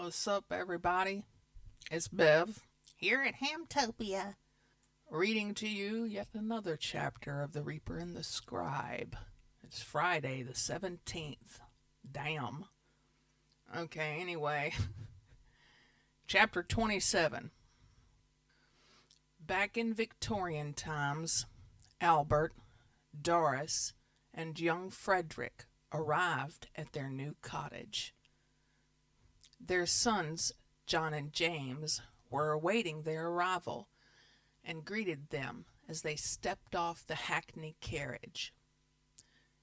What's up, everybody? It's Bev, here at Hamtopia, reading to you yet another chapter of The Reaper and the Scribe. It's Friday the 17th. Damn. Okay, anyway. Chapter 27. Back in Victorian times, Albert, Doris, and young Frederick arrived at their new cottage. Their sons, John and James, were awaiting their arrival and greeted them as they stepped off the hackney carriage.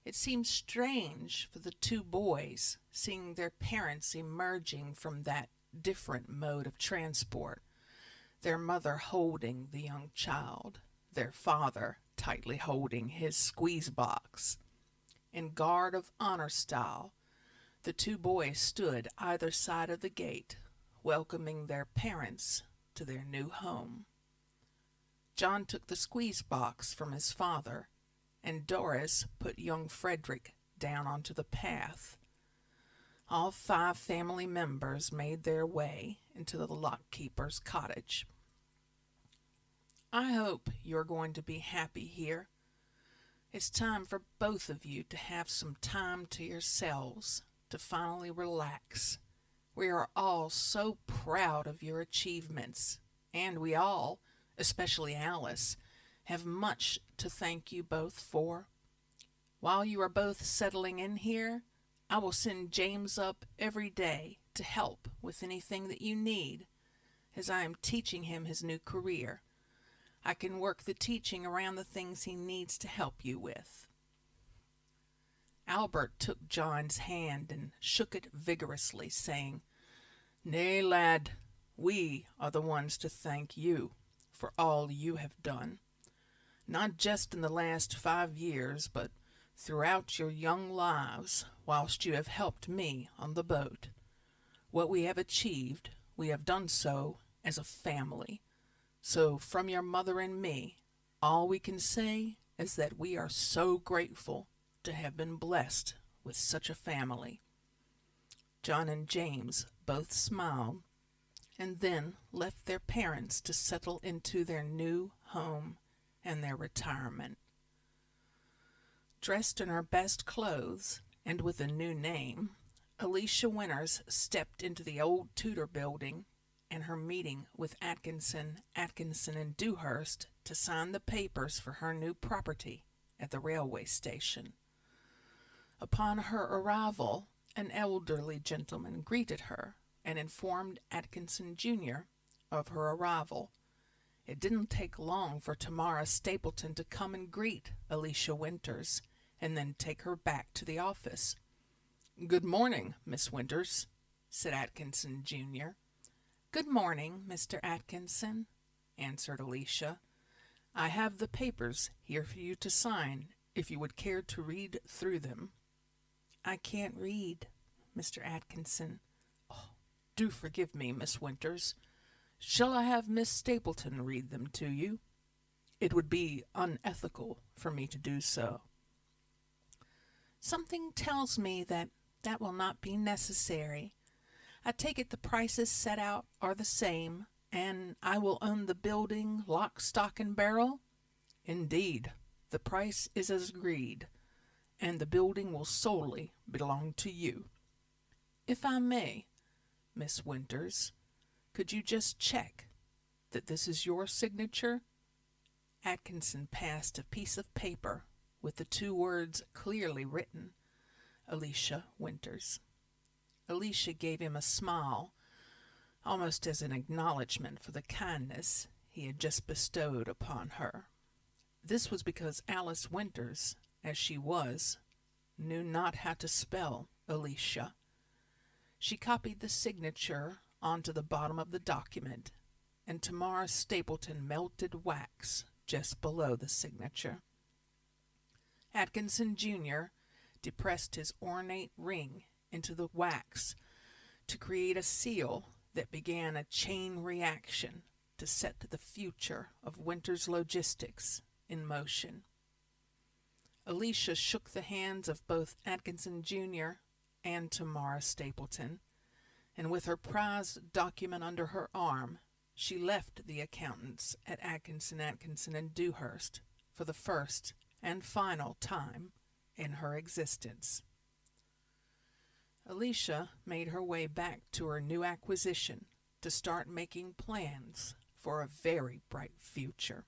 It seemed strange for the two boys, seeing their parents emerging from that different mode of transport, their mother holding the young child, their father tightly holding his squeeze box. In guard of honor style, the two boys stood either side of the gate, welcoming their parents to their new home. John took the squeeze box from his father, and Doris put young Frederick down onto the path. All 5 family members made their way into the lockkeeper's cottage. I hope you're going to be happy here. It's time for both of you to have some time to yourselves, to finally relax. We are all so proud of your achievements, and we all, especially Alice, have much to thank you both for. While you are both settling in here, I will send James up every day to help with anything that you need, as I am teaching him his new career. I can work the teaching around the things he needs to help you with. Albert took John's hand and shook it vigorously, saying, "Nay, lad, we are the ones to thank you for all you have done, not just in the last 5 years, but throughout your young lives, whilst you have helped me on the boat. What we have achieved, we have done so as a family. So from your mother and me, all we can say is that we are so grateful to have been blessed with such a family." John and James both smiled and then left their parents to settle into their new home and their retirement. Dressed in her best clothes and with a new name, Alicia Winters stepped into the old Tudor building and her meeting with Atkinson, and Dewhurst to sign the papers for her new property at the railway station. Upon her arrival, an elderly gentleman greeted her and informed Atkinson, Jr. of her arrival. It didn't take long for Tamara Stapleton to come and greet Alicia Winters and then take her back to the office. "Good morning, Miss Winters," said Atkinson, Jr. "Good morning, Mr. Atkinson," answered Alicia. "I have the papers here for you to sign, if you would care to read through them." "I can't read, Mr. Atkinson." "Oh, do forgive me, Miss Winters. Shall I have Miss Stapleton read them to you? It would be unethical for me to do so." "Something tells me that will not be necessary. I take it the prices set out are the same, and I will own the building lock, stock, and barrel?" "Indeed, the price is as agreed, and the building will solely belong to you. If I may, Miss Winters, could you just check that this is your signature?" Atkinson passed a piece of paper with the 2 words clearly written, "Alicia Winters." Alicia gave him a smile, almost as an acknowledgment for the kindness he had just bestowed upon her. This was because Alice Winters, as she was, knew not how to spell Alicia. She copied the signature onto the bottom of the document, and Tamara Stapleton melted wax just below the signature. Atkinson, Jr. depressed his ornate ring into the wax to create a seal that began a chain reaction to set the future of Winters Logistics in motion. Alicia shook the hands of both Atkinson, Jr. and Tamara Stapleton, and with her prized document under her arm, she left the accountants at Atkinson, and Dewhurst for the first and final time in her existence. Alicia made her way back to her new acquisition to start making plans for a very bright future.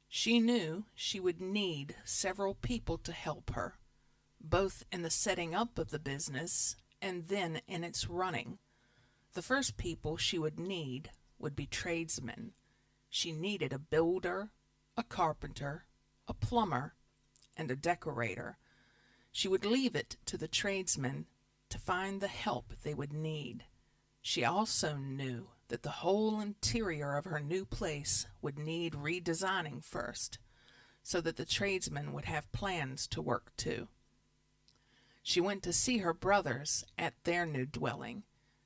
She knew she would need several people to help her, both in the setting up of the business and then in its running. The first people she would need would be tradesmen. She needed a builder, a carpenter, a plumber, and a decorator. She would leave it to the tradesmen to find the help they would need. She also knew that the whole interior of her new place would need redesigning first, so that the tradesmen would have plans to work to. She went to see her brothers at their new dwelling.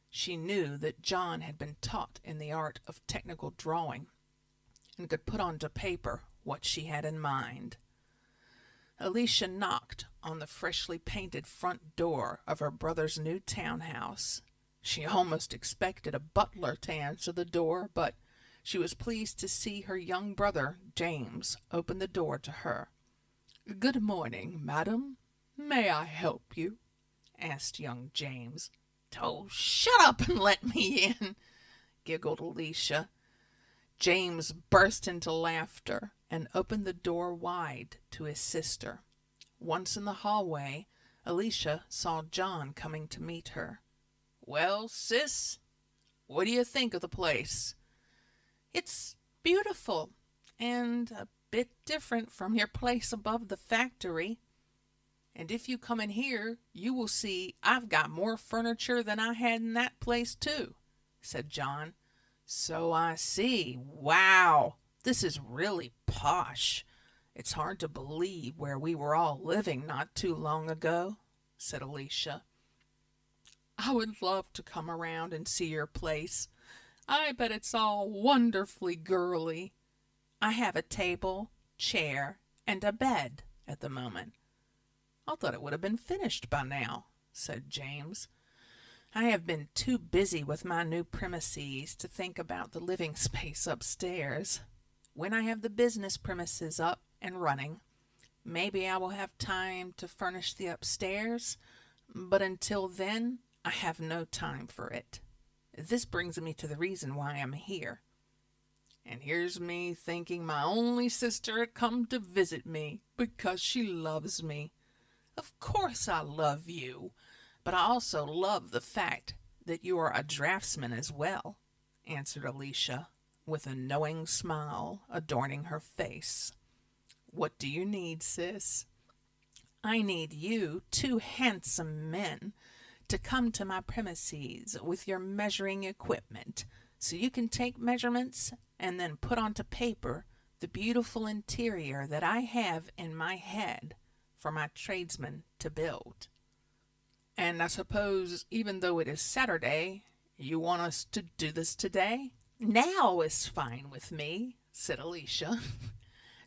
She knew that John had been taught in the art of technical drawing and could put onto paper what she had in mind. Alicia knocked on the freshly painted front door of her brother's new townhouse. She almost expected a butler to answer the door, but she was pleased to see her young brother, James, open the door to her. "Good morning, madam. May I help you?" asked young James. "Oh, shut up and let me in," giggled Alicia. James burst into laughter and opened the door wide to his sister. Once in the hallway, Alicia saw John coming to meet her. "Well, sis, what do you think of the place?" "It's beautiful, and a bit different from your place above the factory. And if you come in here, you will see I've got more furniture than I had in that place, too," said John. "So I see. Wow, this is really posh. It's hard to believe where we were all living not too long ago," said Alicia. "I would love to come around and see your place. I bet it's all wonderfully girly. I have a table, chair, and a bed at the moment." "I thought it would have been finished by now," said James. "I have been too busy with my new premises to think about the living space upstairs. When I have the business premises up and running, maybe I will have time to furnish the upstairs, but until then, I have no time for it. This brings me to the reason why I'm here. And here's me thinking my only sister had come to visit me because she loves me. Of course I love you, but I also love the fact that you are a draftsman as well," answered Alicia, with a knowing smile adorning her face. "What do you need, sis?" "I need you, two handsome men, to come to my premises with your measuring equipment, so you can take measurements and then put onto paper the beautiful interior that I have in my head for my tradesmen to build." "And I suppose, even though it is Saturday, you want us to do this today?" "Now is fine with me," said Alicia.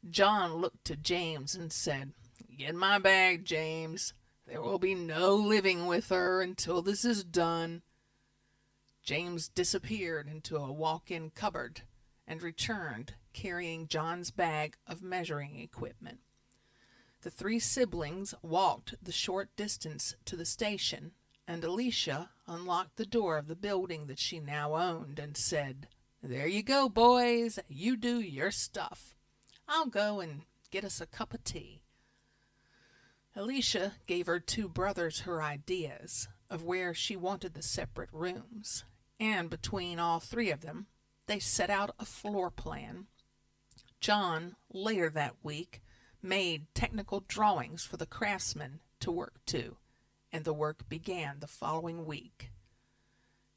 John looked to James and said, "Get my bag, James. There will be no living with her until this is done." James disappeared into a walk-in cupboard and returned carrying John's bag of measuring equipment. The three siblings walked the short distance to the station, and Alicia unlocked the door of the building that she now owned and said, "There you go, boys. You do your stuff. I'll go and get us a cup of tea." Alicia gave her two brothers her ideas of where she wanted the separate rooms, and between all three of them, they set out a floor plan. John, later that week, made technical drawings for the craftsmen to work to, and the work began the following week.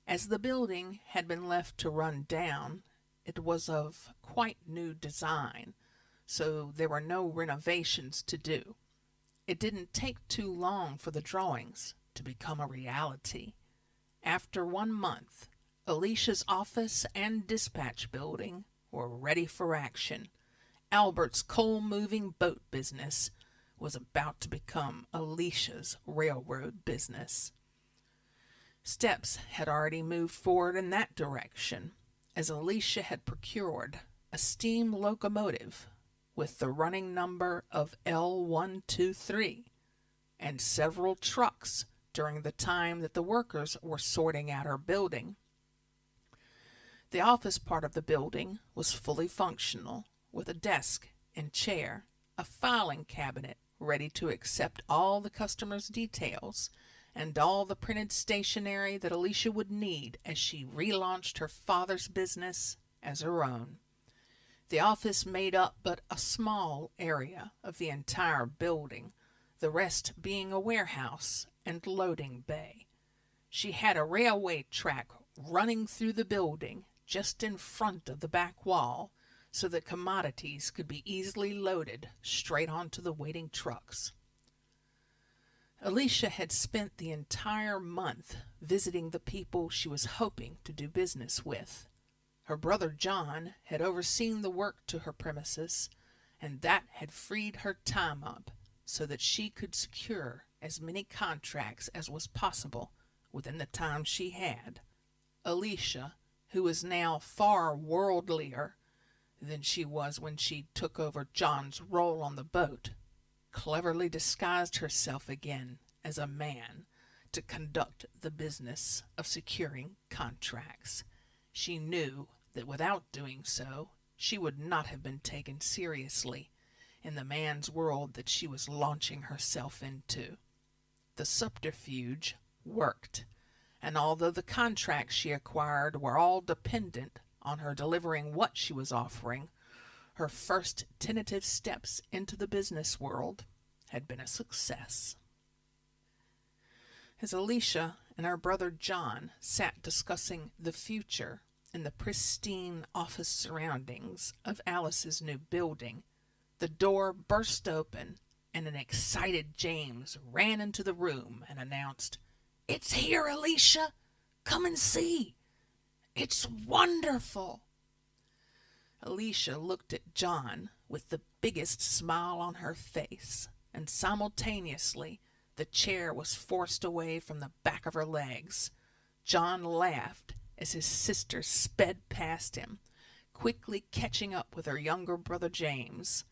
As the building had been left to run down, it was of quite new design, so there were no renovations to do. It didn't take too long for the drawings to become a reality. After 1 month, Alicia's office and dispatch building were ready for action. Albert's coal-moving boat business was about to become Alicia's railroad business. Steps had already moved forward in that direction, as Alicia had procured a steam locomotive with the running number of L123 and several trucks during the time that the workers were sorting out her building. The office part of the building was fully functional, with a desk and chair, a filing cabinet ready to accept all the customers' details, and all the printed stationery that Alicia would need as she relaunched her father's business as her own. The office made up but a small area of the entire building, the rest being a warehouse and loading bay. She had a railway track running through the building just in front of the back wall, so that commodities could be easily loaded straight onto the waiting trucks. Alicia had spent the entire month visiting the people she was hoping to do business with. Her brother John had overseen the work to her premises, and that had freed her time up so that she could secure as many contracts as was possible within the time she had. Alicia, who was now far worldlier than she was when she took over John's role on the boat, cleverly disguised herself again as a man to conduct the business of securing contracts. She knew that without doing so, she would not have been taken seriously in the man's world that she was launching herself into. The subterfuge worked, and although the contracts she acquired were all dependent on her delivering what she was offering, her first tentative steps into the business world had been a success. As Alicia and her brother John sat discussing the future in the pristine office surroundings of Alice's new building, the door burst open and an excited James ran into the room and announced, "It's here, Alicia! Come and see! It's wonderful!" Alicia looked at John with the biggest smile on her face, and simultaneously the chair was forced away from the back of her legs. John laughed as his sister sped past him, quickly catching up with her younger brother James.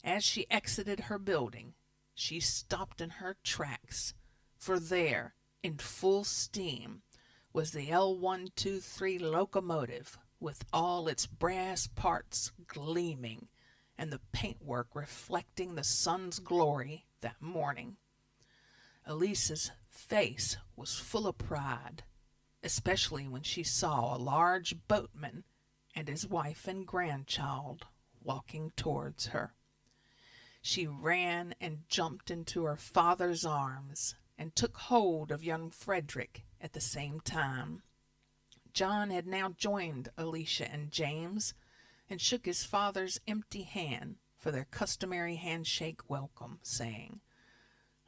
As she exited her building, she stopped in her tracks, for there, in full steam, was the L123 locomotive with all its brass parts gleaming and the paintwork reflecting the sun's glory that morning. Elisa's face was full of pride, especially when she saw a large boatman and his wife and grandchild walking towards her. She ran and jumped into her father's arms and took hold of young Frederick at the same time. John had now joined Alicia and James and shook his father's empty hand for their customary handshake welcome, saying,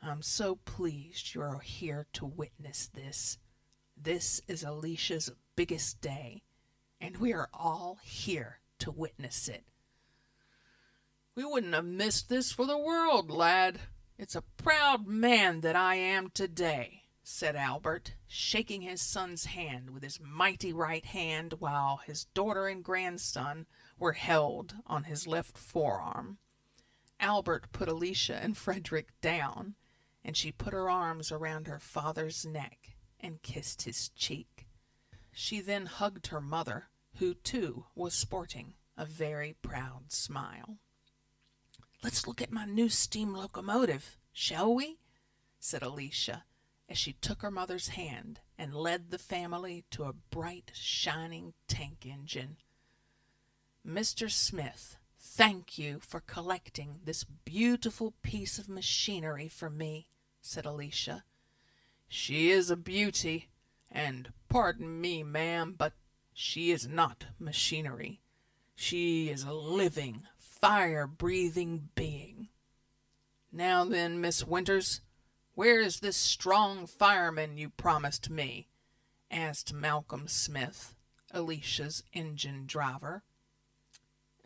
"I'm so pleased you are here to witness this. This is Alicia's biggest day, and we are all here to witness it." "We wouldn't have missed this for the world, lad. It's a proud man that I am today," said Albert, shaking his son's hand with his mighty right hand while his daughter and grandson were held on his left forearm. Albert put Alicia and Frederick down, and she put her arms around her father's neck and kissed his cheek. She then hugged her mother, who too was sporting a very proud smile. "Let's look at my new steam locomotive, shall we?" said Alicia, as she took her mother's hand and led the family to a bright, shining tank engine. "Mr. Smith, thank you for collecting this beautiful piece of machinery for me," said Alicia. "She is a beauty, and pardon me, ma'am, but she is not machinery. She is a living, fire-breathing being. Now then, Miss Winters, where is this strong fireman you promised me?" asked Malcolm Smith, Alicia's engine driver.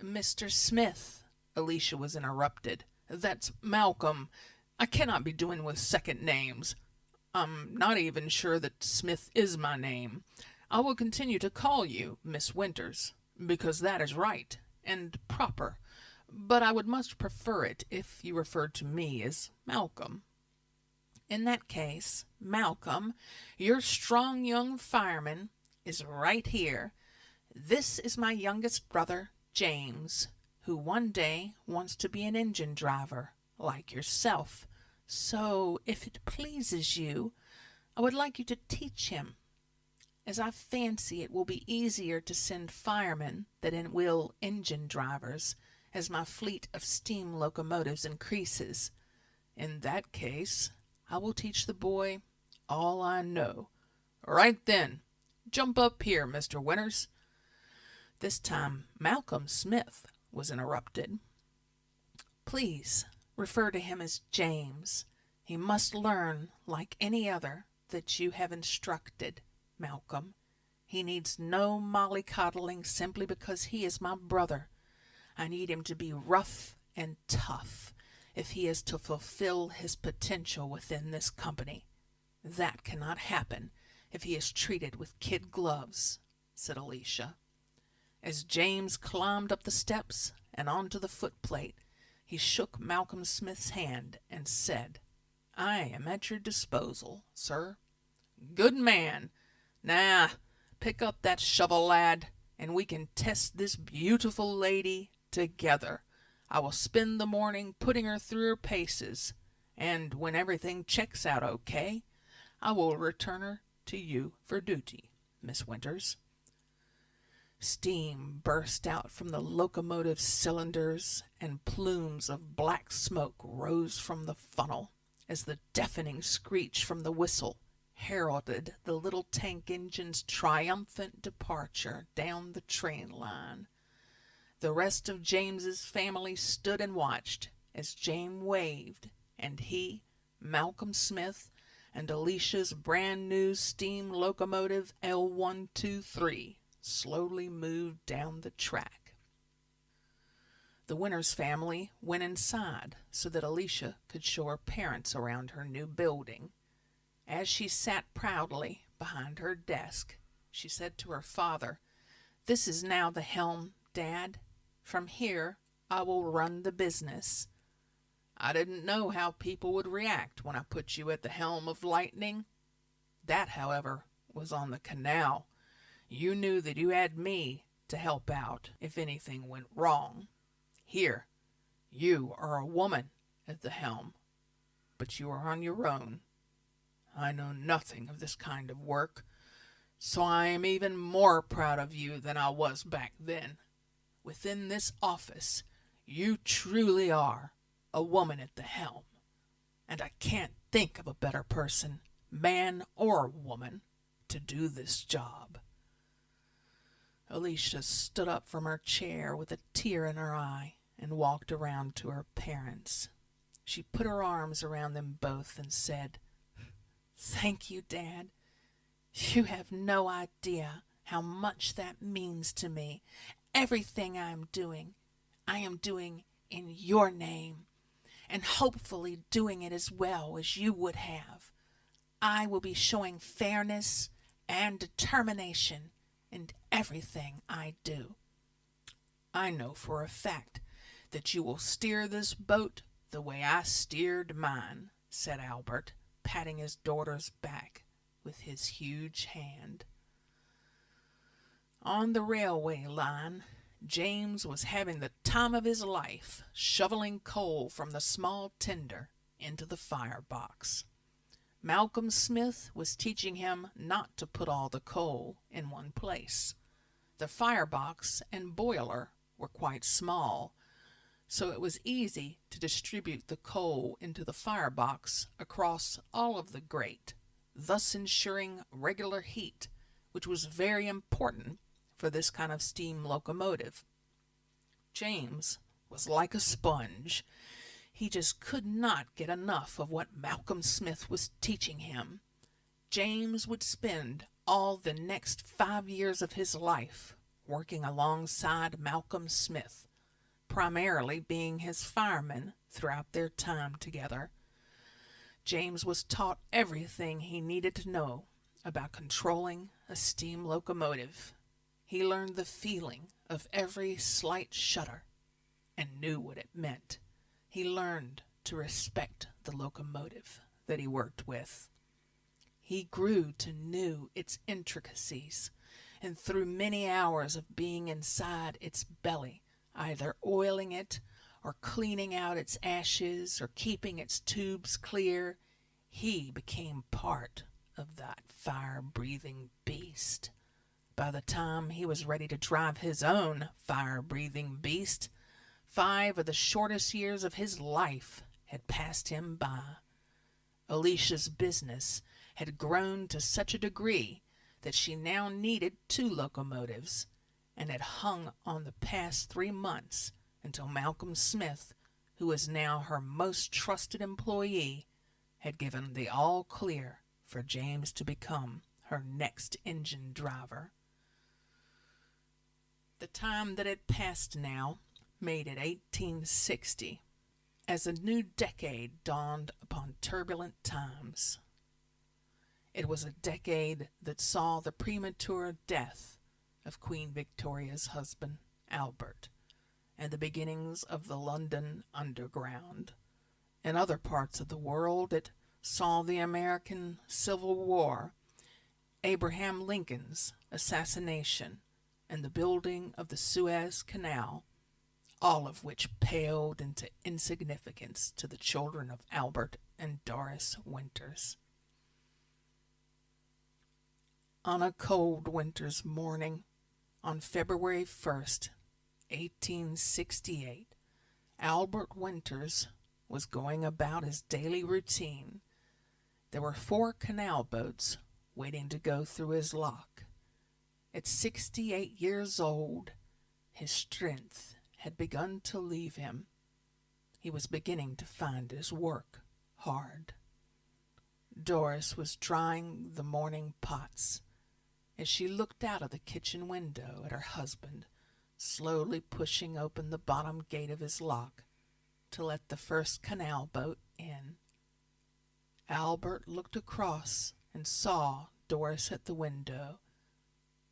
"Mr. Smith," Alicia was interrupted. "That's Malcolm. I cannot be doing with second names. I'm not even sure that Smith is my name. I will continue to call you Miss Winters, because that is right and proper, but I would much prefer it if you referred to me as Malcolm. In that case, Malcolm, your strong young fireman, is right here. This is my youngest brother, James, who one day wants to be an engine driver, like yourself. So, if it pleases you, I would like you to teach him, as I fancy it will be easier to send firemen than it will engine drivers, as my fleet of steam locomotives increases. In that case, I will teach the boy all I know. Right then, jump up here, Mr. Winters. This time Malcolm Smith was interrupted. Please refer to him as James. He must learn, like any other, that you have instructed, Malcolm. He needs no mollycoddling simply because he is my brother. I need him to be rough and tough if he is to fulfill his potential within this company. That cannot happen if he is treated with kid gloves, said Alicia. As James climbed up the steps and onto the footplate, he shook Malcolm Smith's hand and said, I am at your disposal, sir. Good man. Now, pick up that shovel, lad, and we can test this beautiful lady together. I will spend the morning putting her through her paces, and when everything checks out okay, I will return her to you for duty, Miss Winters. Steam burst out from the locomotive cylinders, and plumes of black smoke rose from the funnel as the deafening screech from the whistle heralded the little tank engine's triumphant departure down the train line. The rest of James's family stood and watched as James waved, and he, Malcolm Smith, and Alicia's brand-new steam locomotive L123 slowly moved down the track. The Winters family went inside so that Alicia could show her parents around her new building. As she sat proudly behind her desk, she said to her father, This is now the helm, Dad. From here, I will run the business. I didn't know how people would react when I put you at the helm of Lightning. That, however, was on the canal. You knew that you had me to help out if anything went wrong. Here, you are a woman at the helm, but you are on your own. I know nothing of this kind of work, so I am even more proud of you than I was back then. Within this office, you truly are a woman at the helm, and I can't think of a better person, man or woman, to do this job. Alicia stood up from her chair with a tear in her eye and walked around to her parents. She put her arms around them both and said, Thank you, Dad. You have no idea how much that means to me. Everything I am doing in your name, and hopefully doing it as well as you would have. I will be showing fairness and determination in everything I do. I know for a fact that you will steer this boat the way I steered mine, said Albert, patting his daughter's back with his huge hand. On the railway line, James was having the time of his life shoveling coal from the small tender into the firebox. Malcolm Smith was teaching him not to put all the coal in one place. The firebox and boiler were quite small, so it was easy to distribute the coal into the firebox across all of the grate, thus ensuring regular heat, which was very important for this kind of steam locomotive. James was like a sponge. He just could not get enough of what Malcolm Smith was teaching him. James would spend all the next 5 years of his life working alongside Malcolm Smith, primarily being his fireman throughout their time together. James was taught everything he needed to know about controlling a steam locomotive. He learned the feeling of every slight shudder and knew what it meant. He learned to respect the locomotive that he worked with. He grew to know its intricacies, and through many hours of being inside its belly, either oiling it or cleaning out its ashes or keeping its tubes clear, he became part of that fire-breathing beast. By the time he was ready to drive his own fire-breathing beast, 5 of the shortest years of his life had passed him by. Alicia's business had grown to such a degree that she now needed 2 locomotives, and had hung on the past 3 months until Malcolm Smith, who was now her most trusted employee, had given the all clear for James to become her next engine driver. The time that had passed now made it 1860, as a new decade dawned upon turbulent times. It was a decade that saw the premature death of Queen Victoria's husband, Albert, and the beginnings of the London Underground. In other parts of the world, it saw the American Civil War, Abraham Lincoln's assassination, and the building of the Suez Canal, all of which paled into insignificance to the children of Albert and Doris Winters. On a cold winter's morning, on February 1st, 1868, Albert Winters was going about his daily routine. There were 4 canal boats waiting to go through his lock. At 68 years old, his strength had begun to leave him. He was beginning to find his work hard. Doris was drying the morning pots as she looked out of the kitchen window at her husband, slowly pushing open the bottom gate of his lock to let the first canal boat in. Albert looked across and saw Doris at the window,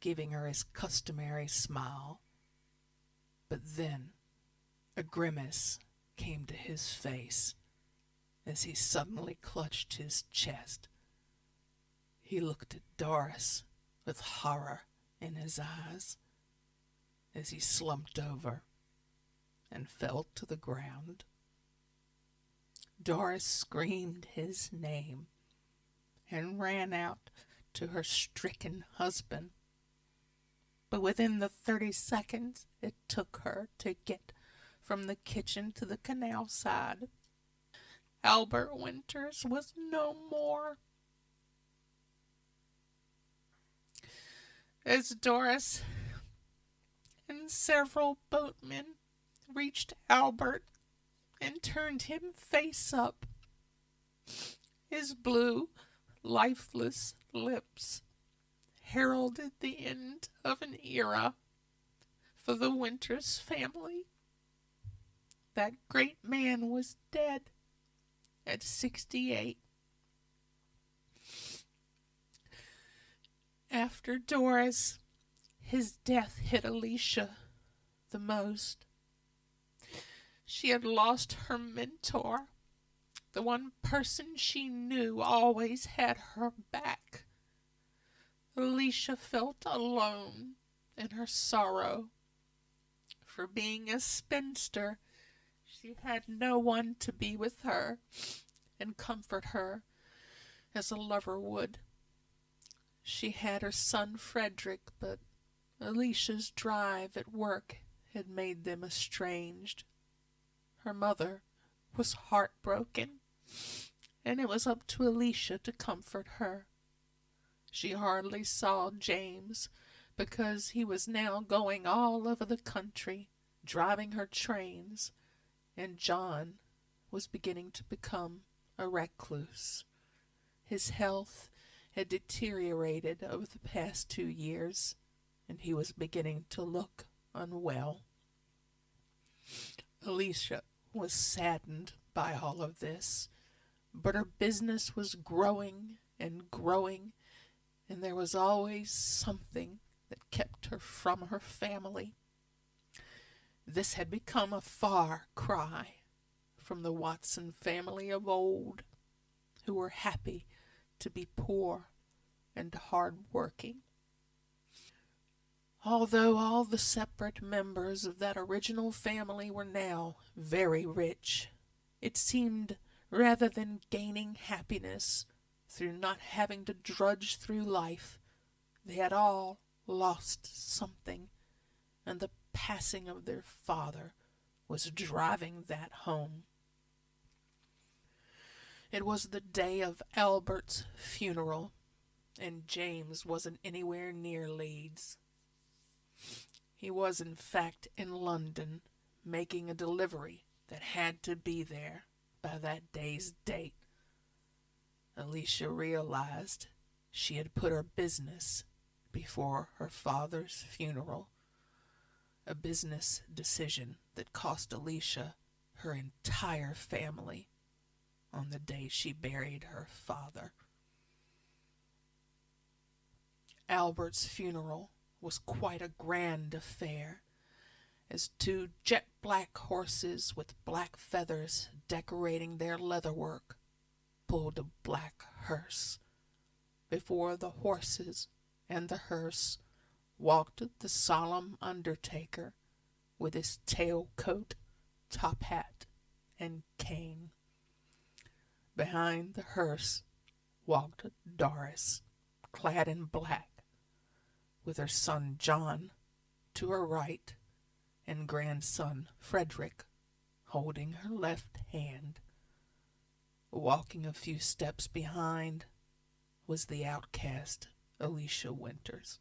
giving her his customary smile. But then a grimace came to his face as he suddenly clutched his chest. He looked at Doris with horror in his eyes as he slumped over and fell to the ground. Doris screamed his name and ran out to her stricken husband. But within the 30 seconds it took her to get from the kitchen to the canal side, Albert Winters was no more. As Doris and several boatmen reached Albert and turned him face up, his blue, lifeless lips heralded the end of an era for the Winters family. That great man was dead at 68. After Doris, his death hit Alicia the most. She had lost her mentor, the one person she knew always had her back. Alicia felt alone in her sorrow. For being a spinster, she had no one to be with her and comfort her as a lover would. She had her son Frederick, but Alicia's drive at work had made them estranged. Her mother was heartbroken, and it was up to Alicia to comfort her. She hardly saw James, because he was now going all over the country, driving her trains, and John was beginning to become a recluse. His health had deteriorated over the past 2 years, and he was beginning to look unwell. Alicia was saddened by all of this, But her business was growing and growing, and there was always something that kept her from her family. This had become a far cry from the Watson family of old, who were happy to be poor and hard-working. Although all the separate members of that original family were now very rich, it seemed rather than gaining happiness through not having to drudge through life, they had all lost something, and the passing of their father was driving that home. It was the day of Albert's funeral, and James wasn't anywhere near Leeds. He was, in fact, in London, making a delivery that had to be there by that day's date. Alicia realized she had put her business before her father's funeral, a business decision that cost Alicia her entire family on the day she buried her father. Albert's funeral was quite a grand affair, as two jet-black horses with black feathers decorating their leatherwork pulled a black hearse. Before the horses and the hearse walked the solemn undertaker with his tailcoat, top hat, and cane. Behind the hearse walked Doris, clad in black, with her son John to her right and grandson Frederick holding her left hand. Walking a few steps behind was the outcast Alicia Winters,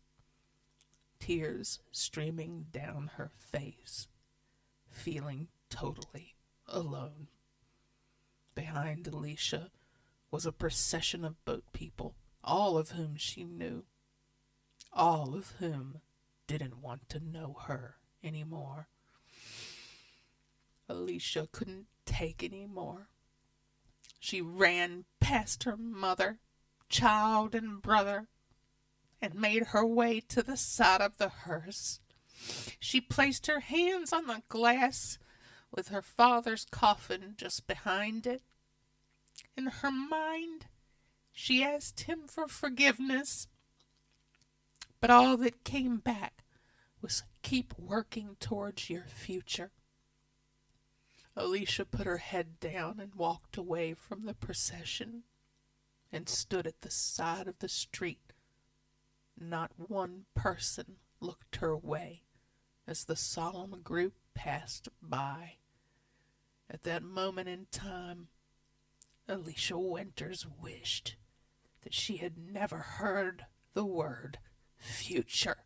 tears streaming down her face, feeling totally alone. Behind Alicia was a procession of boat people, all of whom she knew, all of whom didn't want to know her anymore. Alicia couldn't take any more. She ran past her mother, child, and brother, and made her way to the side of the hearse. She placed her hands on the glass with her father's coffin just behind it. In her mind, she asked him for forgiveness, but all that came back was keep working towards your future. Alicia put her head down and walked away from the procession and stood at the side of the street. Not one person looked her way as the solemn group passed by. At that moment in time, Alicia Winters wished that she had never heard the word future.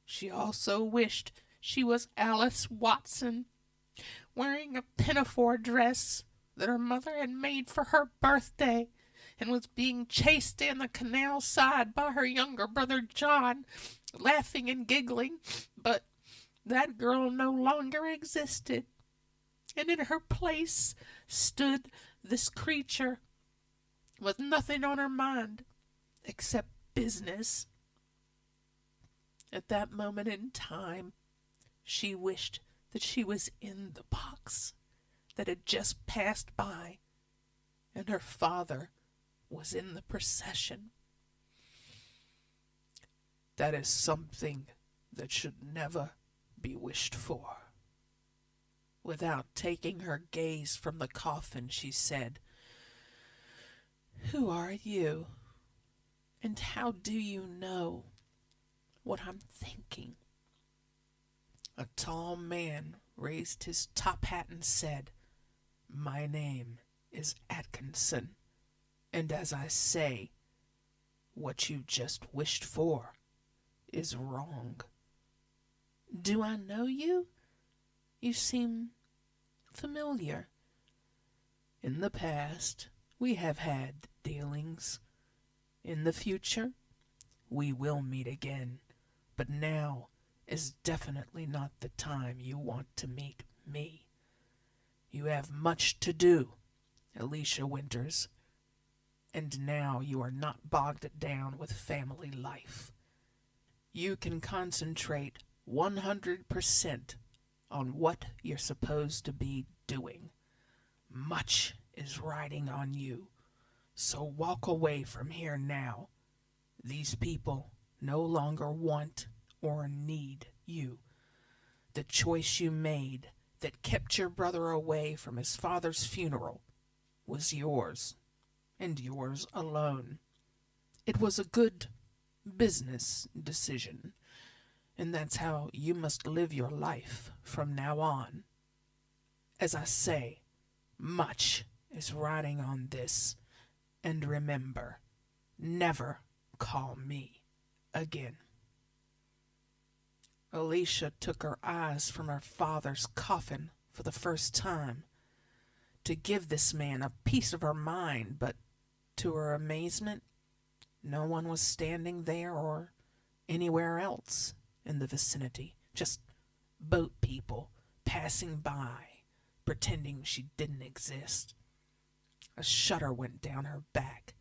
She also wished she was Alice Watson, wearing a pinafore dress that her mother had made for her birthday, and was being chased down the canal side by her younger brother John, laughing and giggling, but that girl no longer existed, and in her place stood this creature with nothing on her mind except business. At that moment in time, she wished that she was in the box that had just passed by, and her father was in the procession. That is something that should never be wished for. Without taking her gaze from the coffin, she said, "Who are you? And how do you know what I'm thinking?" A tall man raised his top hat and said, "My name is Atkinson, and as I say, what you just wished for is wrong." "Do I know you? You seem familiar." "In the past, we have had dealings. In the future, we will meet again, but now is definitely not the time you want to meet me. You have much to do, Alicia Winters, and now you are not bogged down with family life. You can concentrate 100% on what you're supposed to be doing. Much is riding on you, so walk away from here now. These people no longer want or need you. The choice you made that kept your brother away from his father's funeral was yours, and yours alone. It was a good business decision, and that's how you must live your life from now on. As I say, much is riding on this, and remember, never call me again. Alicia took her eyes from her father's coffin for the first time to give this man a piece of her mind, but to her amazement, no one was standing there or anywhere else in the vicinity, just boat people passing by, pretending she didn't exist. A shudder went down her back,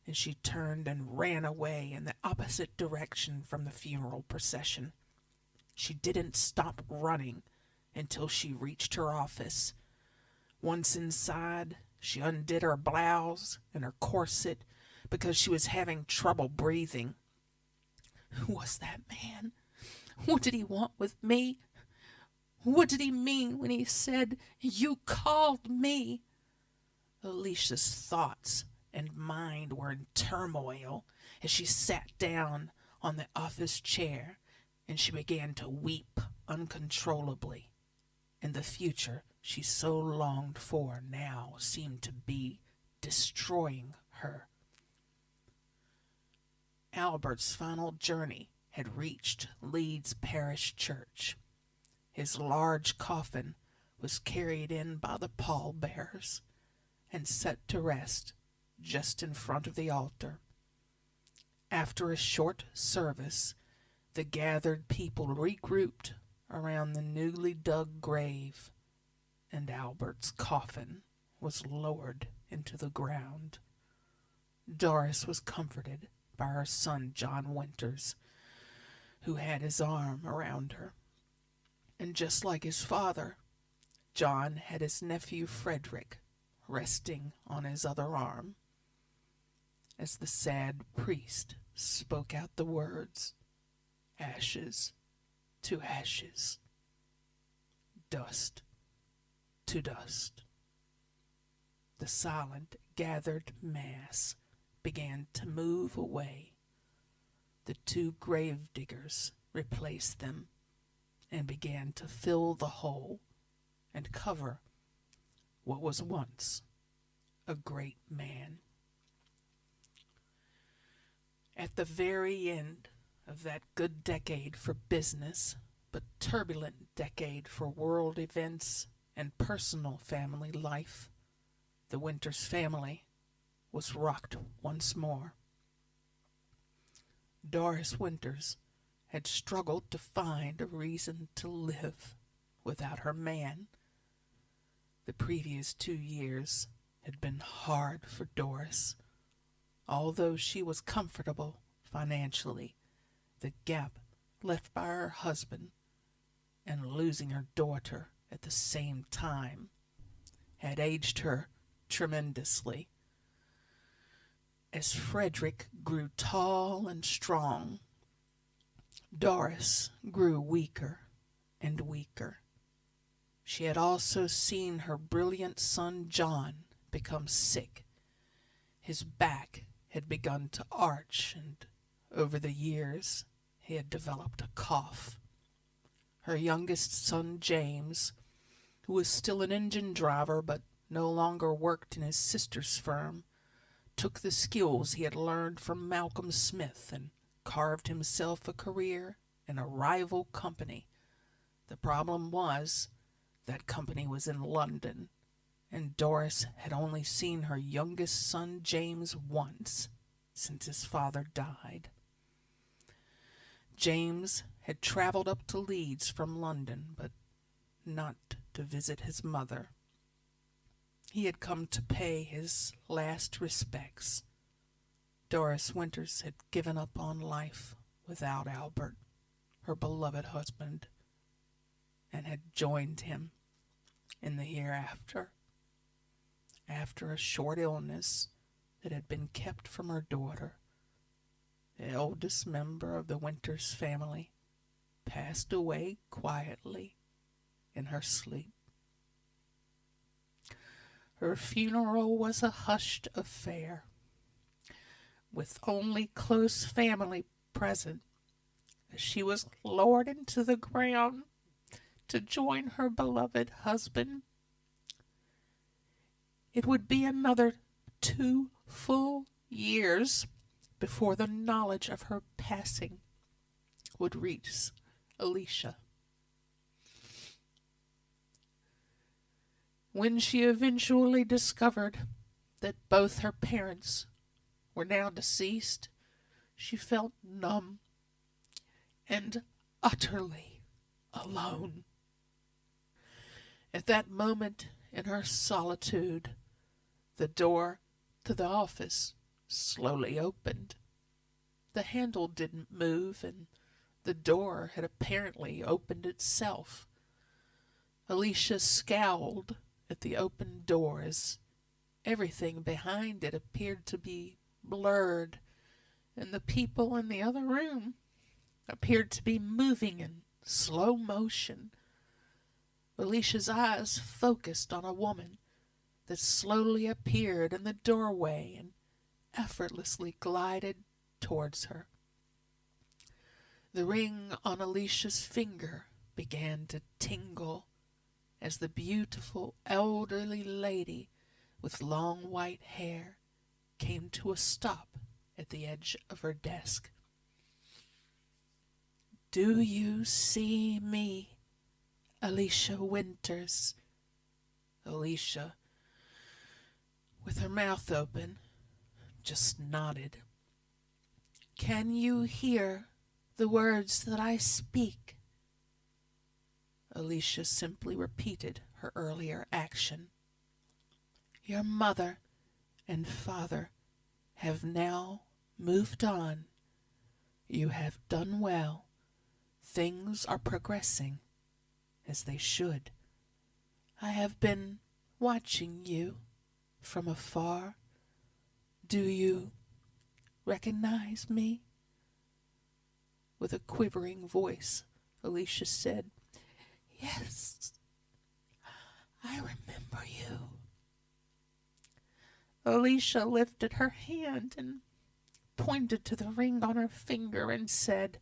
and she turned and ran away in the opposite direction from the funeral procession. She didn't stop running until she reached her office. Once inside, she undid her blouse and her corset because she was having trouble breathing. Who was that man? What did he want with me? What did he mean when he said, "You called me"? Alicia's thoughts and mind were in turmoil as she sat down on the office chair, and she began to weep uncontrollably. And the future she so longed for now seemed to be destroying her. Albert's final journey had reached Leeds Parish Church. His large coffin was carried in by the pallbearers and set to rest just in front of the altar. After a short service, the gathered people regrouped around the newly dug grave, and Albert's coffin was lowered into the ground. Doris was comforted by her son John Winters, who had his arm around her. And just like his father, John had his nephew Frederick resting on his other arm. As the sad priest spoke out the words, "Ashes to ashes, dust to dust," the silent, gathered mass began to move away. The two grave diggers replaced them and began to fill the hole and cover what was once a great man. At the very end of that good decade for business, but turbulent decade for world events and personal family life, the Winters family was rocked once more. Doris Winters had struggled to find a reason to live without her man. The previous 2 years had been hard for Doris. Although she was comfortable financially, the gap left by her husband and losing her daughter at the same time had aged her tremendously. As Frederick grew tall and strong, Doris grew weaker and weaker. She had also seen her brilliant son John become sick. His back had begun to arch, and over the years he had developed a cough. Her youngest son James, who was still an engine driver but no longer worked in his sister's firm, took the skills he had learned from Malcolm Smith and carved himself a career in a rival company. The problem was that company was in London, and Doris had only seen her youngest son James once since his father died. James had traveled up to Leeds from London, but not to visit his mother. He had come to pay his last respects. Doris Winters had given up on life without Albert, her beloved husband, and had joined him in the hereafter. After a short illness that had been kept from her daughter, the eldest member of the Winters family passed away quietly in her sleep. Her funeral was a hushed affair, with only close family present, as she was lowered into the ground to join her beloved husband. It would be another 2 full years before the knowledge of her passing would reach Alicia. When she eventually discovered that both her parents were now deceased, she felt numb and utterly alone. At that moment in her solitude, the door to the office slowly opened. The handle didn't move, and the door had apparently opened itself. Alicia scowled at the open door as everything behind it appeared to be blurred, and the people in the other room appeared to be moving in slow motion. Alicia's eyes focused on a woman that slowly appeared in the doorway and effortlessly glided towards her. The ring on Alicia's finger began to tingle as the beautiful elderly lady with long white hair came to a stop at the edge of her desk. "Do you see me, Alicia Winters?" Alicia, with her mouth open, just nodded. "Can you hear the words that I speak?" Alicia simply repeated her earlier action. "Your mother and father have now moved on. You have done well. Things are progressing as they should. I have been watching you from afar. Do you recognize me?" With a quivering voice, Alicia said, "Yes, I remember you." Alicia lifted her hand and pointed to the ring on her finger and said,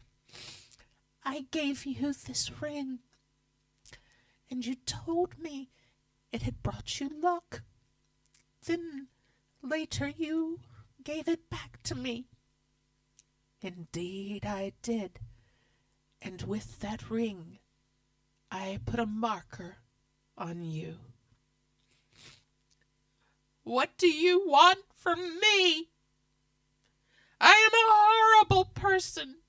"I gave you this ring, and you told me it had brought you luck. Then later you gave it back to me." "Indeed I did, and with that ring I put a marker on you." "What do you want from me? I am a horrible person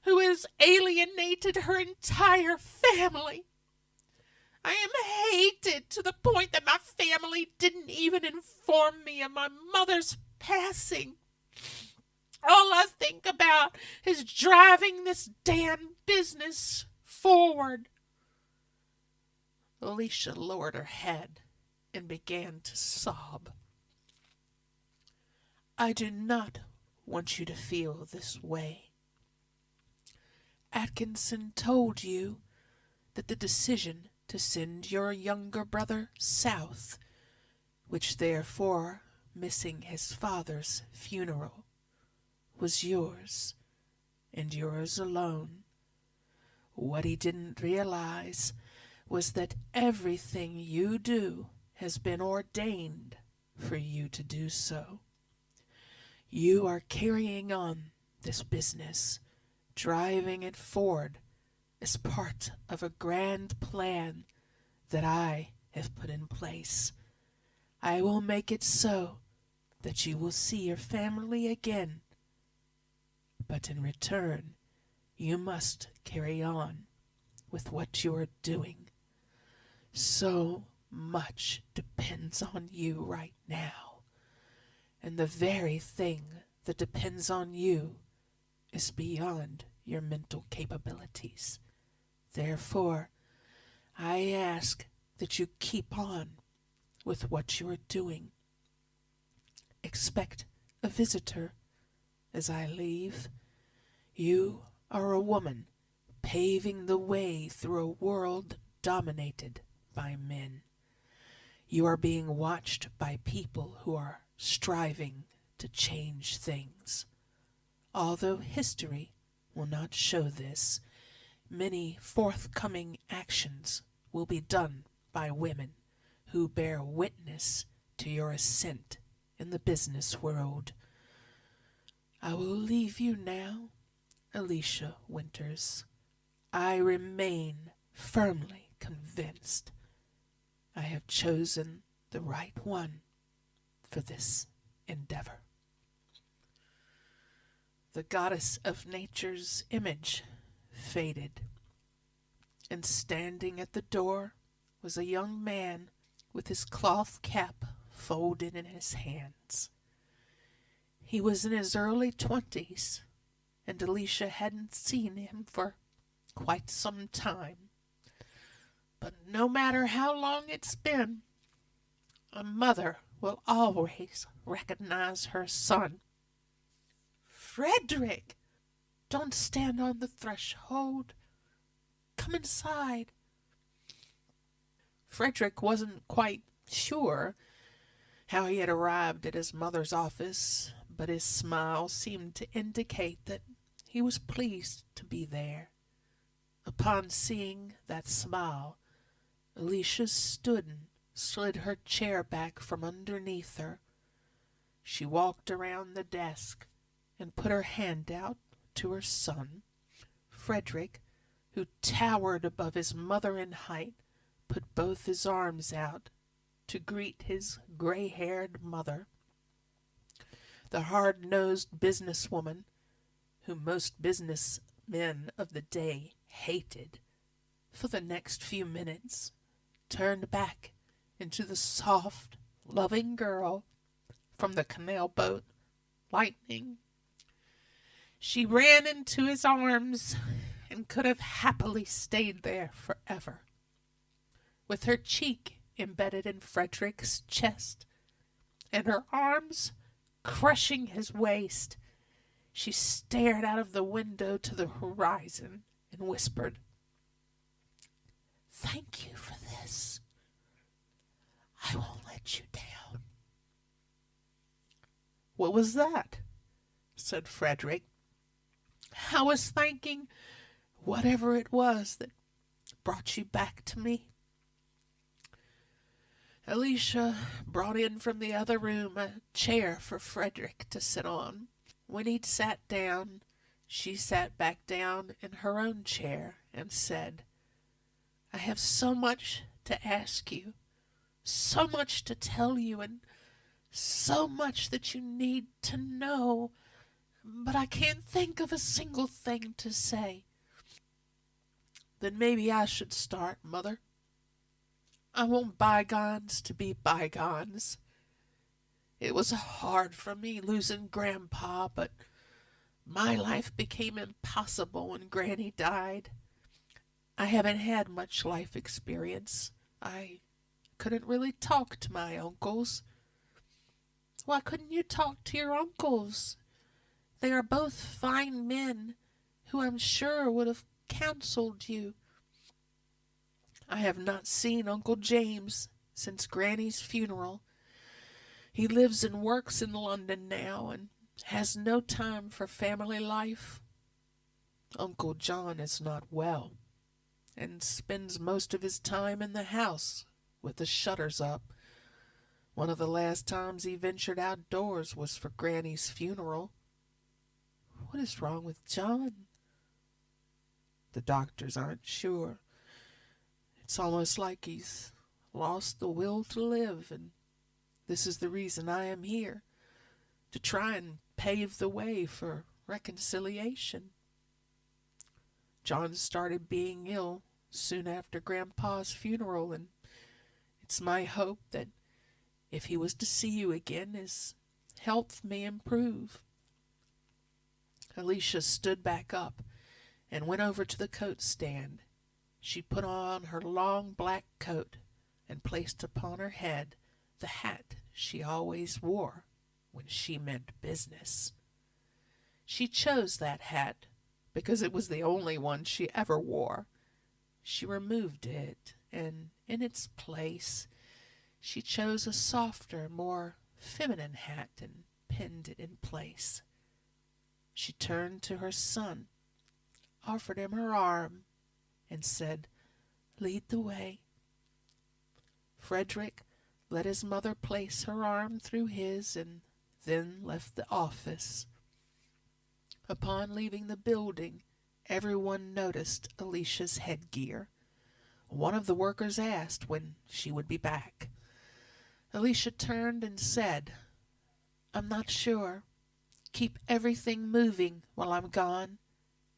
who has alienated her entire family. I am hated to the point that my family didn't even inform me of my mother's passing. All I think about is driving this damn business forward." Alicia lowered her head and began to sob. "I do not want you to feel this way. Atkinson told you that the decision to send your younger brother south, which therefore missing his father's funeral, was yours, and yours alone. What he didn't realize was that everything you do has been ordained for you to do so. You are carrying on this business, driving it forward as part of a grand plan that I have put in place. I will make it so that you will see your family again, but in return, you must carry on with what you are doing. So much depends on you right now, and the very thing that depends on you is beyond your mental capabilities. Therefore, I ask that you keep on with what you are doing. Expect a visitor as I leave. You are a woman paving the way through a world dominated by men. You are being watched by people who are striving to change things. Although history will not show this, many forthcoming actions will be done by women who bear witness to your ascent in the business world. I will leave you now, Alicia Winters. I remain firmly convinced I have chosen the right one for this endeavor. The goddess of nature's image faded, and standing at the door was a young man with his cloth cap folded in his hands. He was in his early 20s, and Alicia hadn't seen him for quite some time. But no matter how long it's been, a mother will always recognize her son. Frederick, don't stand on the threshold. Come inside. Frederick wasn't quite sure how he had arrived at his mother's office, but his smile seemed to indicate that he was pleased to be there. Upon seeing that smile, Alicia stood and slid her chair back from underneath her. She walked around the desk and put her hand out to her son. Frederick, who towered above his mother in height, put both his arms out to greet his gray-haired mother. The hard-nosed businesswoman, whom most businessmen of the day hated, for the next few minutes turned back into the soft, loving girl from the canal boat Lightning. She ran into his arms and could have happily stayed there forever. With her cheek embedded in Frederick's chest and her arms crushing his waist, she stared out of the window to the horizon and whispered, "Thank you for this. I won't let you down." "What was that?" said Frederick. "I was thanking whatever it was that brought you back to me." Alicia brought in from the other room a chair for Frederick to sit on. When he'd sat down, she sat back down in her own chair and said, "I have so much to ask you, so much to tell you, and so much that you need to know, but I can't think of a single thing to say." "Then maybe I should start, Mother. I want bygones to be bygones. It was hard for me losing Grandpa, but my life became impossible when Granny died. I haven't had much life experience. I couldn't really talk to my uncles." "Why couldn't you talk to your uncles? They are both fine men who I'm sure would have counseled you." "I have not seen Uncle James since Granny's funeral. He lives and works in London now and has no time for family life. Uncle John is not well and spends most of his time in the house with the shutters up. One of the last times he ventured outdoors was for Granny's funeral." "What is wrong with John?" "The doctors aren't sure. It's almost like he's lost the will to live, and this is the reason I am here, to try and pave the way for reconciliation. John started being ill soon after Grandpa's funeral, and It's my hope that if he was to see you again, his health may improve." Alicia stood back up and went over to the coat stand. She put on her long black coat and placed upon her head the hat she always wore when she meant business. She chose that hat because it was the only one she ever wore. She removed it, and in its place she chose a softer, more feminine hat and pinned it in place. She turned to her son, offered him her arm, and said, "Lead the way." Frederick let his mother place her arm through his and then left the office. Upon leaving the building, everyone noticed Alicia's headgear. One of the workers asked when she would be back. Alicia turned and said, "I'm not sure. Keep everything moving while I'm gone,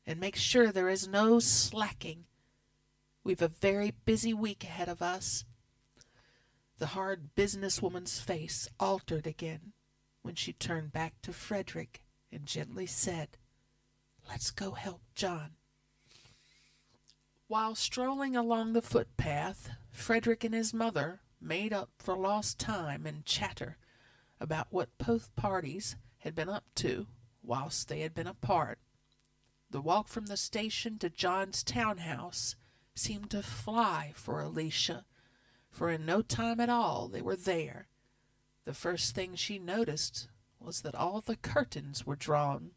and make sure there is no slacking. We've a very busy week ahead of us." The hard businesswoman's face altered again when she turned back to Frederick and gently said, "Let's go help John." While strolling along the footpath, Frederick and his mother made up for lost time in chatter about what both parties had been up to whilst they had been apart. The walk from the station to John's townhouse seemed to fly for Alicia, for in no time at all they were there. The first thing she noticed was that all the curtains were drawn.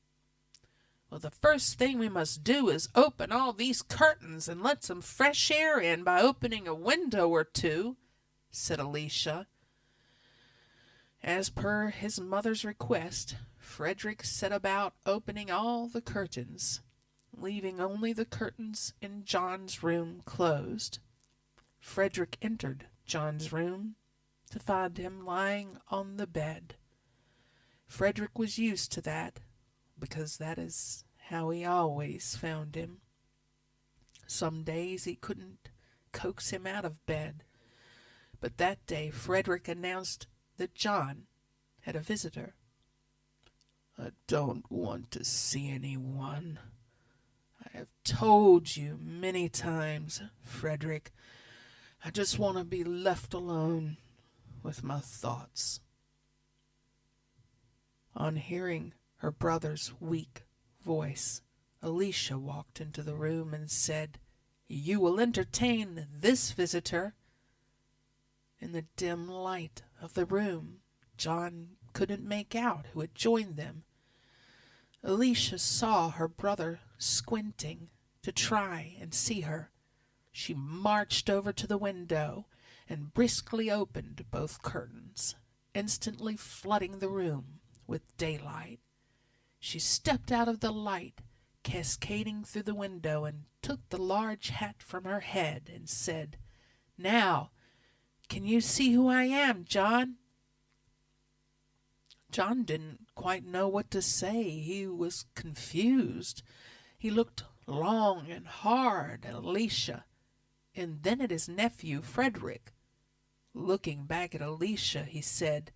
"Well, the first thing we must do is open all these curtains and let some fresh air in by opening a window or two," said Alicia. As per his mother's request, Frederick set about opening all the curtains, leaving only the curtains in John's room closed. Frederick entered John's room to find him lying on the bed. Frederick was used to that, because that is how he always found him. Some days he couldn't coax him out of bed, but that day Frederick announced that John had a visitor. "I don't want to see anyone. I have told you many times, Frederick. I just want to be left alone with my thoughts." On hearing her brother's weak voice, Alicia walked into the room and said, "You will entertain this visitor." In the dim light of the room, John couldn't make out who had joined them. Alicia saw her brother squinting to try and see her. She marched over to the window and briskly opened both curtains, instantly flooding the room with daylight. She stepped out of the light, cascading through the window, and took the large hat from her head and said, "Now, can you see who I am, John?" John didn't quite know what to say. He was confused. He looked long and hard at Alicia, and then at his nephew, Frederick. Looking back at Alicia, he said,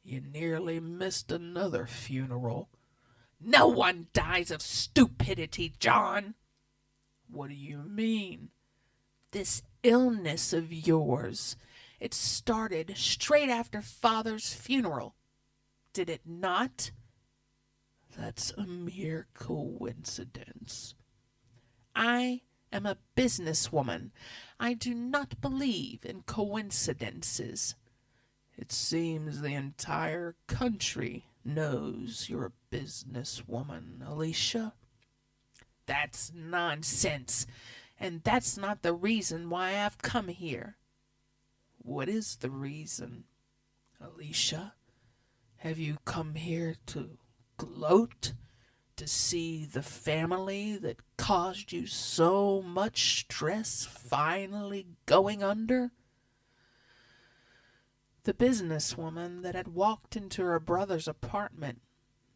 "You nearly missed another funeral." "No one dies of stupidity, John." "What do you mean?" "This illness of yours, it started straight after Father's funeral. Did it not?" "That's a mere coincidence." "I am a businesswoman. I do not believe in coincidences." "It seems the entire country knows you're a businesswoman, Alicia." "That's nonsense, and that's not the reason why I've come here." "What is the reason, Alicia? Have you come here to gloat? To see the family that caused you so much stress finally going under?" The businesswoman that had walked into her brother's apartment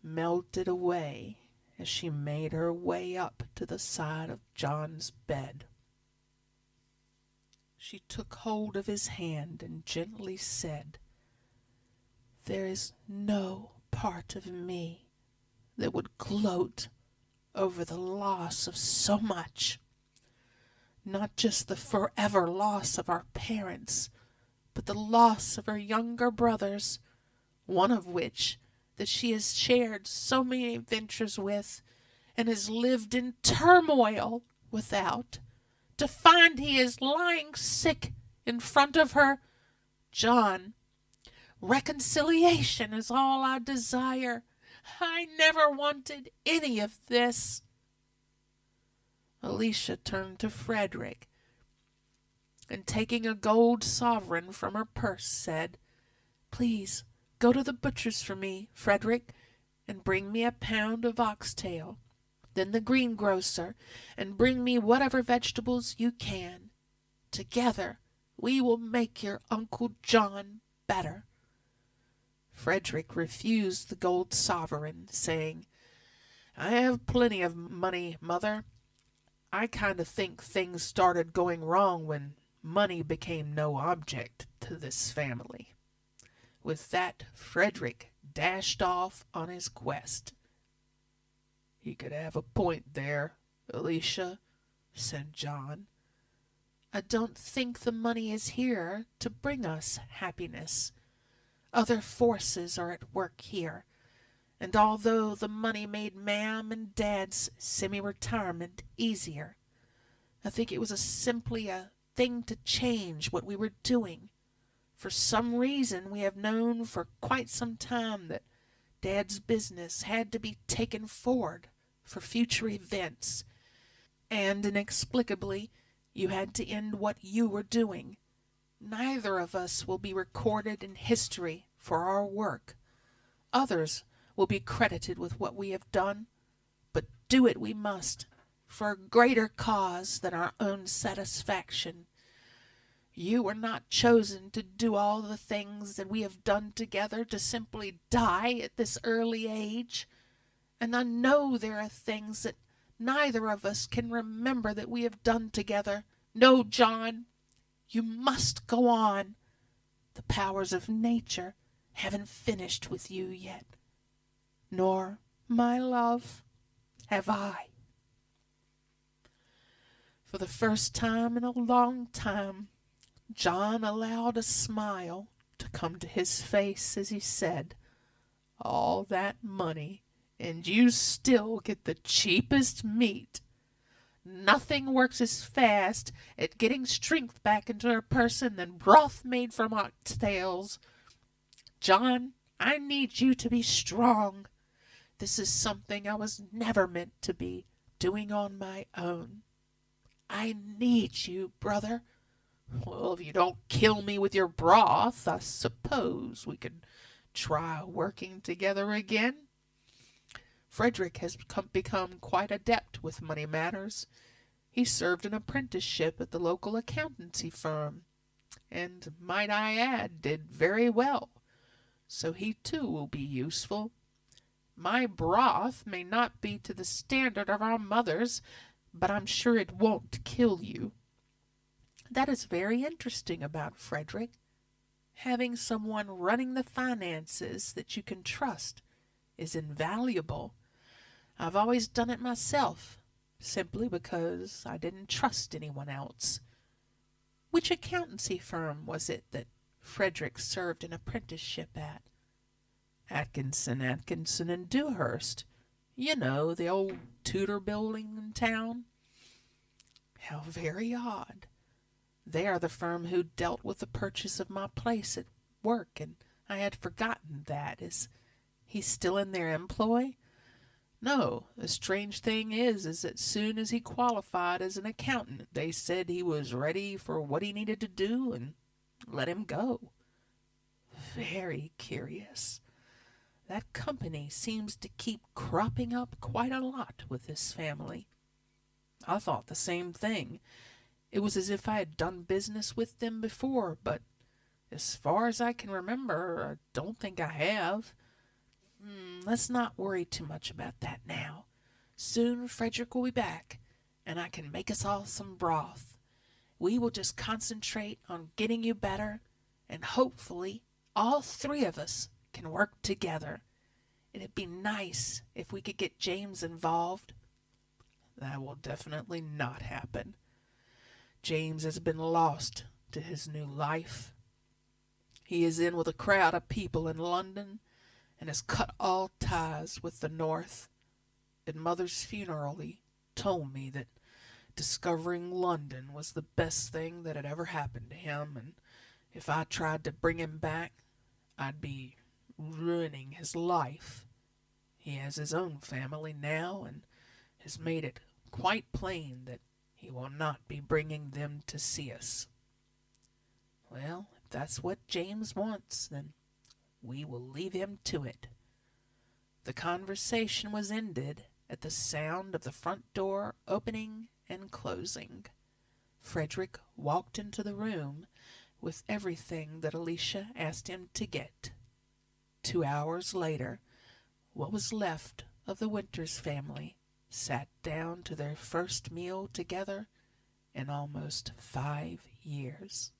melted away as she made her way up to the side of John's bed. She took hold of his hand and gently said, "There is no part of me that would gloat over the loss of so much. Not just the forever loss of our parents, but the loss of her younger brothers, one of which that she has shared so many adventures with and has lived in turmoil without, to find he is lying sick in front of her. John, reconciliation is all I desire. I never wanted any of this." Alicia turned to Frederick, and taking a gold sovereign from her purse, said, "Please go to the butcher's for me, Frederick, and bring me a pound of oxtail, then the greengrocer, and bring me whatever vegetables you can. Together we will make your Uncle John better." Frederick refused the gold sovereign, saying, "I have plenty of money, Mother. I kind of think things started going wrong when money became no object to this family." With that, Frederick dashed off on his quest. "He could have a point there, Alicia," said John. "I don't think the money is here to bring us happiness. Other forces are at work here, and although the money made Mam and Dad's semi-retirement easier, I think it was simply a thing to change what we were doing. For some reason we have known for quite some time that Dad's business had to be taken forward for future events, and inexplicably you had to end what you were doing. Neither of us will be recorded in history for our work. Others will be credited with what we have done, but do it we must, for a greater cause than our own satisfaction. You were not chosen to do all the things that we have done together to simply die at this early age, and I know there are things that neither of us can remember that we have done together. No, John, you must go on. The powers of nature haven't finished with you yet, nor, my love, have I." For the first time in a long time, John allowed a smile to come to his face as he said, "All that money, and you still get the cheapest meat. Nothing works as fast at getting strength back into a person than broth made from oxtails. John, I need you to be strong. This is something I was never meant to be doing on my own. I need you, brother. Well, if you don't kill me with your broth, I suppose we could try working together again." Frederick has become quite adept with money matters. He served an apprenticeship at the local accountancy firm, and, might I add, did very well. So he too will be useful. My broth may not be to the standard of our mothers, but I'm sure it won't kill you. That is very interesting about Frederick. Having someone running the finances that you can trust is invaluable. I've always done it myself, simply because I didn't trust anyone else. Which accountancy firm was it that Frederick served an apprenticeship at? Atkinson, and Dewhurst. You know, the old Tudor building in town. How very odd. They are the firm who dealt with the purchase of my place at work, and I had forgotten that. Is he still in their employ? No, the strange thing is that as soon as he qualified as an accountant, they said he was ready for what he needed to do and let him go. Very curious. That company seems to keep cropping up quite a lot with this family. I thought the same thing. It was as if I had done business with them before, but as far as I can remember, I don't think I have. Let's not worry too much about that now. Soon Frederick will be back, and I can make us all some broth. We will just concentrate on getting you better, and hopefully all three of us can work together. It'd be nice if we could get James involved." "That will definitely not happen. James has been lost to his new life. He is in with a crowd of people in London and has cut all ties with the North. At Mother's funeral he told me that discovering London was the best thing that had ever happened to him, and if I tried to bring him back, I'd be ruining his life. He has his own family now and has made it quite plain that he will not be bringing them to see us." "Well, if that's what James wants, then we will leave him to it." The conversation was ended at the sound of the front door opening and closing. Frederick walked into the room with everything that Alicia asked him to get. 2 hours later, what was left of the Winters family sat down to their first meal together in almost 5 years.